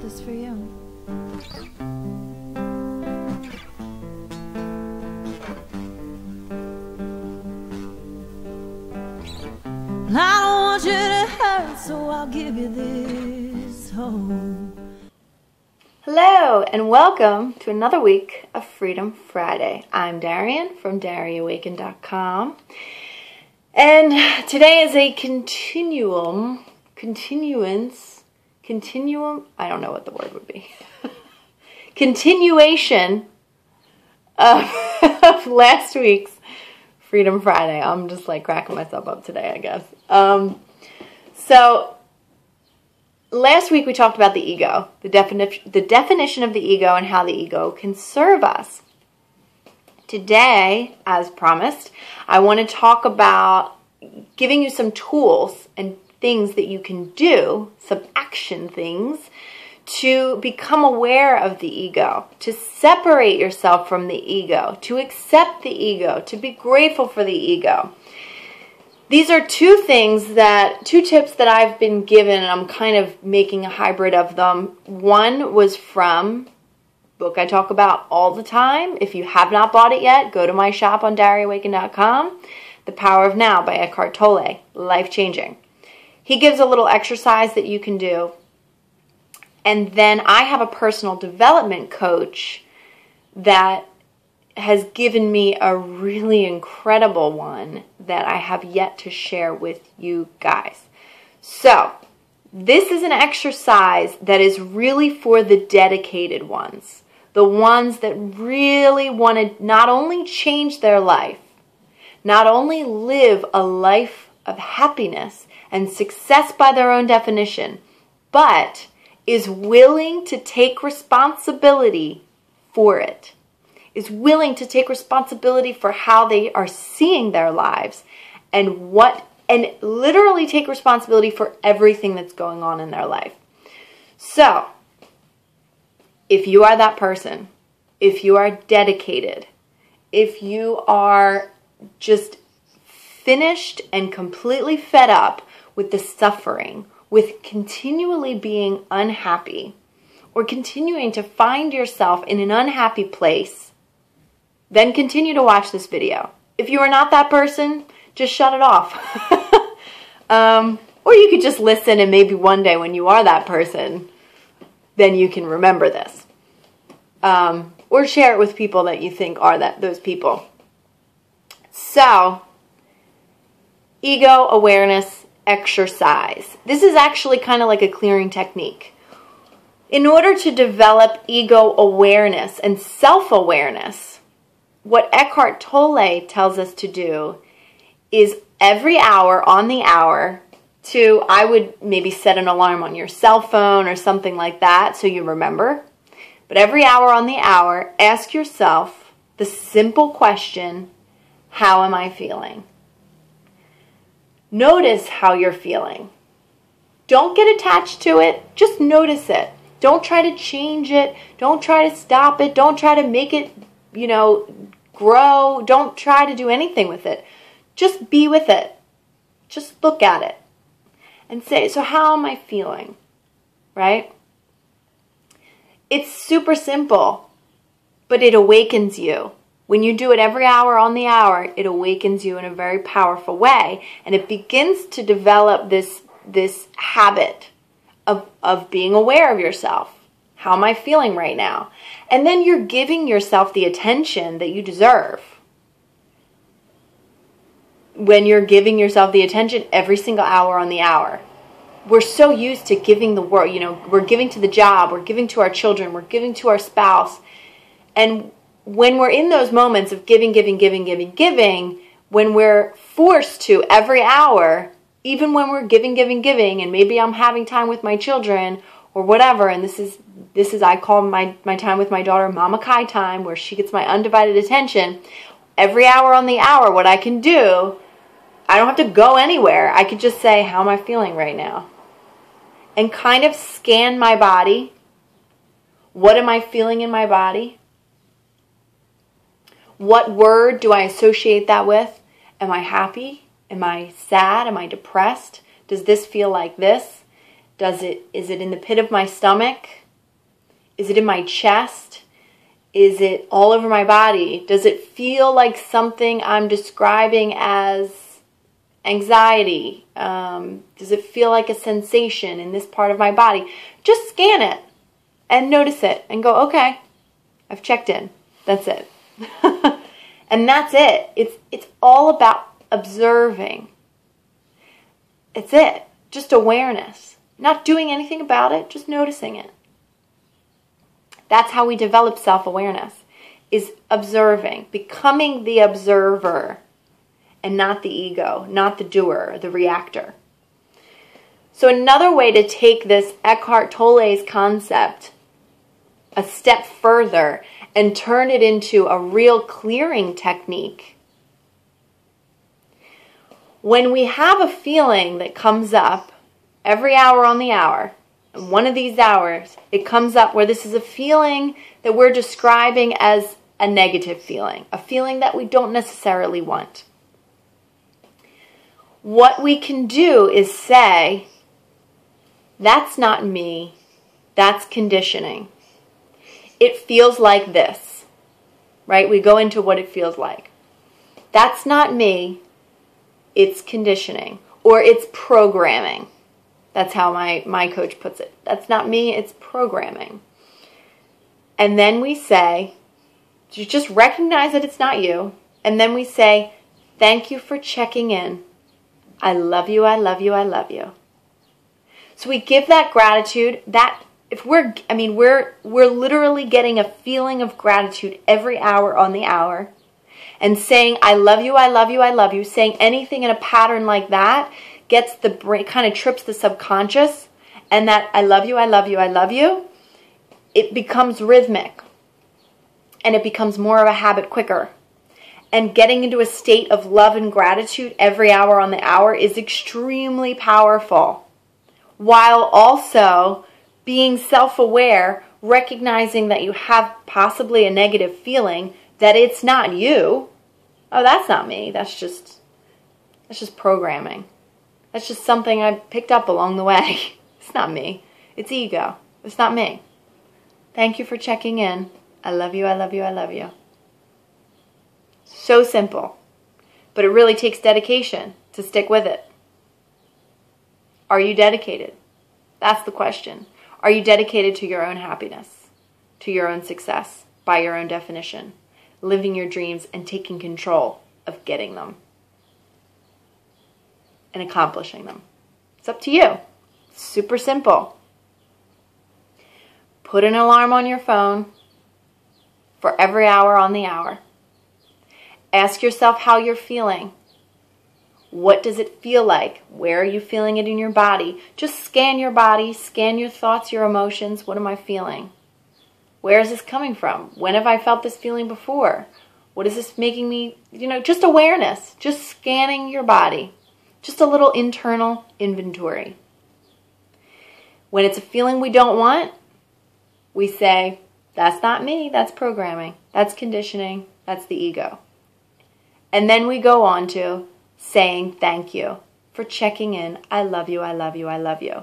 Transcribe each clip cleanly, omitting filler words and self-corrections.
this for you. I don't want you to hurt, so I'll give you this hope. Hello and welcome to another week of Freedom Friday. I'm Darienne from DarianeAwaken.com, and today is a continuum, I don't know what the word would be, continuation of last week's Freedom Friday. I'm just like cracking myself up today, I guess. So last week we talked about the ego, the definition of the ego and how the ego can serve us. Today, as promised, I want to talk about giving you some tools and things that you can do, some action things, to become aware of the ego, to separate yourself from the ego, to accept the ego, to be grateful for the ego. These are two tips that I've been given, and I'm kind of making a hybrid of them. One was from a book I talk about all the time. If you have not bought it yet, go to my shop on DarianeAwaken.com. The Power of Now by Eckhart Tolle, life-changing. He gives a little exercise that you can do. And then I have a personal development coach that has given me a really incredible one that I have yet to share with you guys. So, this is an exercise that is really for the dedicated ones. The ones that really want to not only change their life, not only live a life of happiness and success by their own definition, but is willing to take responsibility for it, is willing to take responsibility for how they are seeing their lives and literally take responsibility for everything that's going on in their life. So, if you are that person, if you are dedicated, if you are just finished and completely fed up with the suffering, with continually being unhappy, or continuing to find yourself in an unhappy place, then continue to watch this video. If you are not that person, just shut it off. Or you could just listen, and maybe one day when you are that person, then you can remember this. Or share it with people that you think are those people. So, ego awareness exercise. This is actually kind of like a clearing technique. In order to develop ego awareness and self-awareness, what Eckhart Tolle tells us to do is every hour on the hour I would maybe set an alarm on your cell phone or something like that so you remember. But every hour on the hour, ask yourself the simple question, how am I feeling? Notice how you're feeling. Don't get attached to it. Just notice it. Don't try to change it. Don't try to stop it. Don't try to make it, grow. Don't try to do anything with it. Just be with it. Just look at it. And say, so how am I feeling? Right? It's super simple, but it awakens you. When you do it every hour on the hour, it awakens you in a very powerful way. And it begins to develop this habit of being aware of yourself. How am I feeling right now? And then you're giving yourself the attention that you deserve. When you're giving yourself the attention every single hour on the hour. We're so used to giving the world, we're giving to the job, we're giving to our children, we're giving to our spouse. And when we're in those moments of giving, when we're forced to every hour, even when we're giving, and maybe I'm having time with my children or whatever, and this is I call my time with my daughter Mama Kai time, where she gets my undivided attention. Every hour on the hour, what I can do, I don't have to go anywhere. I could just say, how am I feeling right now? And kind of scan my body. What am I feeling in my body? What word do I associate that with? Am I happy? Am I sad? Am I depressed? Does this feel like this? Is it in the pit of my stomach? Is it in my chest? Is it all over my body? Does it feel like something I'm describing as anxiety? Does it feel like a sensation in this part of my body? Just scan it and notice it and go, okay, I've checked in. That's it. And that's it. It's all about observing. It's it. Just awareness. Not doing anything about it, just noticing it. That's how we develop self-awareness, is observing, becoming the observer and not the ego, not the doer, the reactor. So another way to take this Eckhart Tolle's concept a step further and turn it into a real clearing technique. When we have a feeling that comes up every hour on the hour, and one of these hours, it comes up where this is a feeling that we're describing as a negative feeling, a feeling that we don't necessarily want. What we can do is say, that's not me, that's conditioning. It feels like this, right? We go into what it feels like. That's not me, it's conditioning, or it's programming. That's how my coach puts it. That's not me, it's programming. And then we say, you just recognize that it's not you, and then we say, thank you for checking in. I love you, I love you, I love you. So we give that gratitude, that if we're literally getting a feeling of gratitude every hour on the hour, and saying, I love you, I love you, I love you, saying anything in a pattern like that gets the brain, kind of trips the subconscious, and that I love you, I love you, I love you, it becomes rhythmic, and it becomes more of a habit quicker. And getting into a state of love and gratitude every hour on the hour is extremely powerful, while also being self-aware, recognizing that you have possibly a negative feeling, that it's not you. Oh, that's not me. That's just programming. That's just something I picked up along the way. It's not me. It's ego. It's not me. Thank you for checking in. I love you, I love you, I love you. So simple. But it really takes dedication to stick with it. Are you dedicated? That's the question. Are you dedicated to your own happiness, to your own success, by your own definition, living your dreams and taking control of getting them and accomplishing them? It's up to you. It's super simple. Put an alarm on your phone for every hour on the hour. Ask yourself how you're feeling. What does it feel like? Where are you feeling it in your body? Just scan your body, scan your thoughts, your emotions. What am I feeling? Where is this coming from? When have I felt this feeling before? What is this making me, just awareness, just scanning your body. Just a little internal inventory. When it's a feeling we don't want, we say, that's not me, that's programming, that's conditioning, that's the ego. And then we go on to saying thank you for checking in. I love you, I love you, I love you.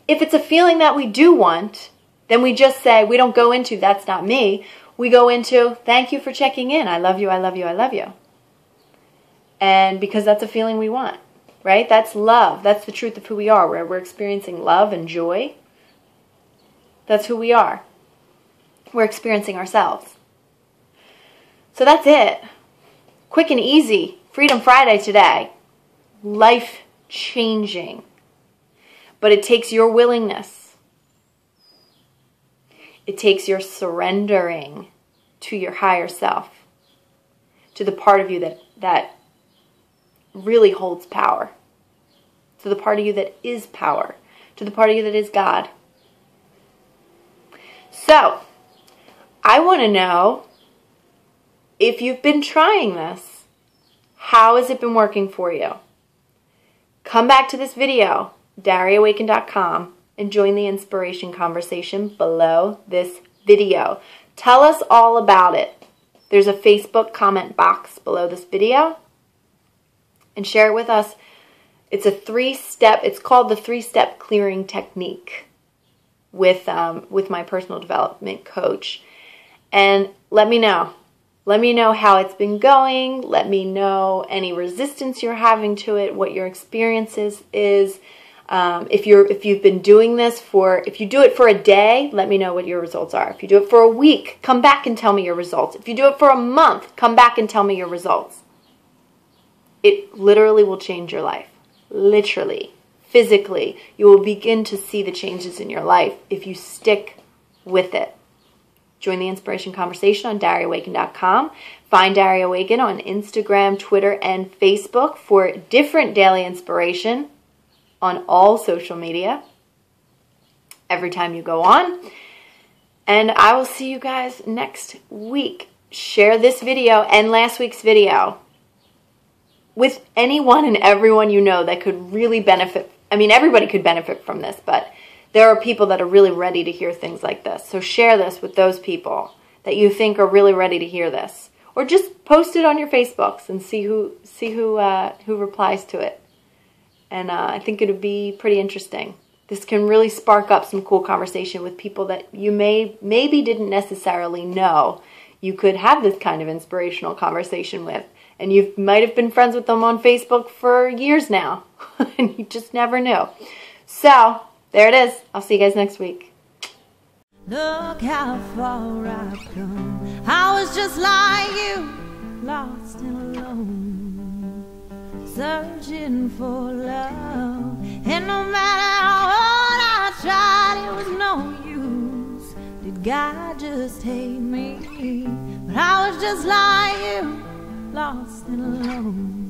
If it's a feeling that we do want, then we just say, we don't go into that's not me. We go into thank you for checking in. I love you, I love you, I love you. And because that's a feeling we want, right? That's love. That's the truth of who we are. Where we're experiencing love and joy. That's who we are. We're experiencing ourselves. So that's it. Quick and easy. Freedom Friday today. Life changing. But it takes your willingness. It takes your surrendering to your higher self. To the part of you that really holds power. To the part of you that is power. To the part of you that is God. So, I want to know if you've been trying this, how has it been working for you? Come back to this video, DariaWaken.com, and join the inspiration conversation below this video. Tell us all about it. There's a Facebook comment box below this video. And share it with us. It's a 3-step, it's called the 3-step clearing technique. with my personal development coach. And let me know. Let me know how it's been going. Let me know any resistance you're having to it, what your experiences is. If you've been doing this if you do it for a day, let me know what your results are. If you do it for a week, come back and tell me your results. If you do it for a month, come back and tell me your results. It literally will change your life. Literally, physically, you will begin to see the changes in your life if you stick with it. Join the inspiration conversation on DariAwaken.com. Find Dari Awaken on Instagram, Twitter, and Facebook for different daily inspiration on all social media every time you go on. And I will see you guys next week. Share this video and last week's video with anyone and everyone you know that could really benefit. I mean, everybody could benefit from this, but there are people that are really ready to hear things like this. So share this with those people that you think are really ready to hear this. Or just post it on your Facebooks and see who replies to it. And I think it would be pretty interesting. This can really spark up some cool conversation with people that you maybe didn't necessarily know you could have this kind of inspirational conversation with. And you might have been friends with them on Facebook for years now. And you just never knew. So, there it is. I'll see you guys next week. Look how far I've come. I was just like you, lost and alone, searching for love. And no matter how hard I tried, it was no use. Did God just hate me? But I was just like you, lost and alone.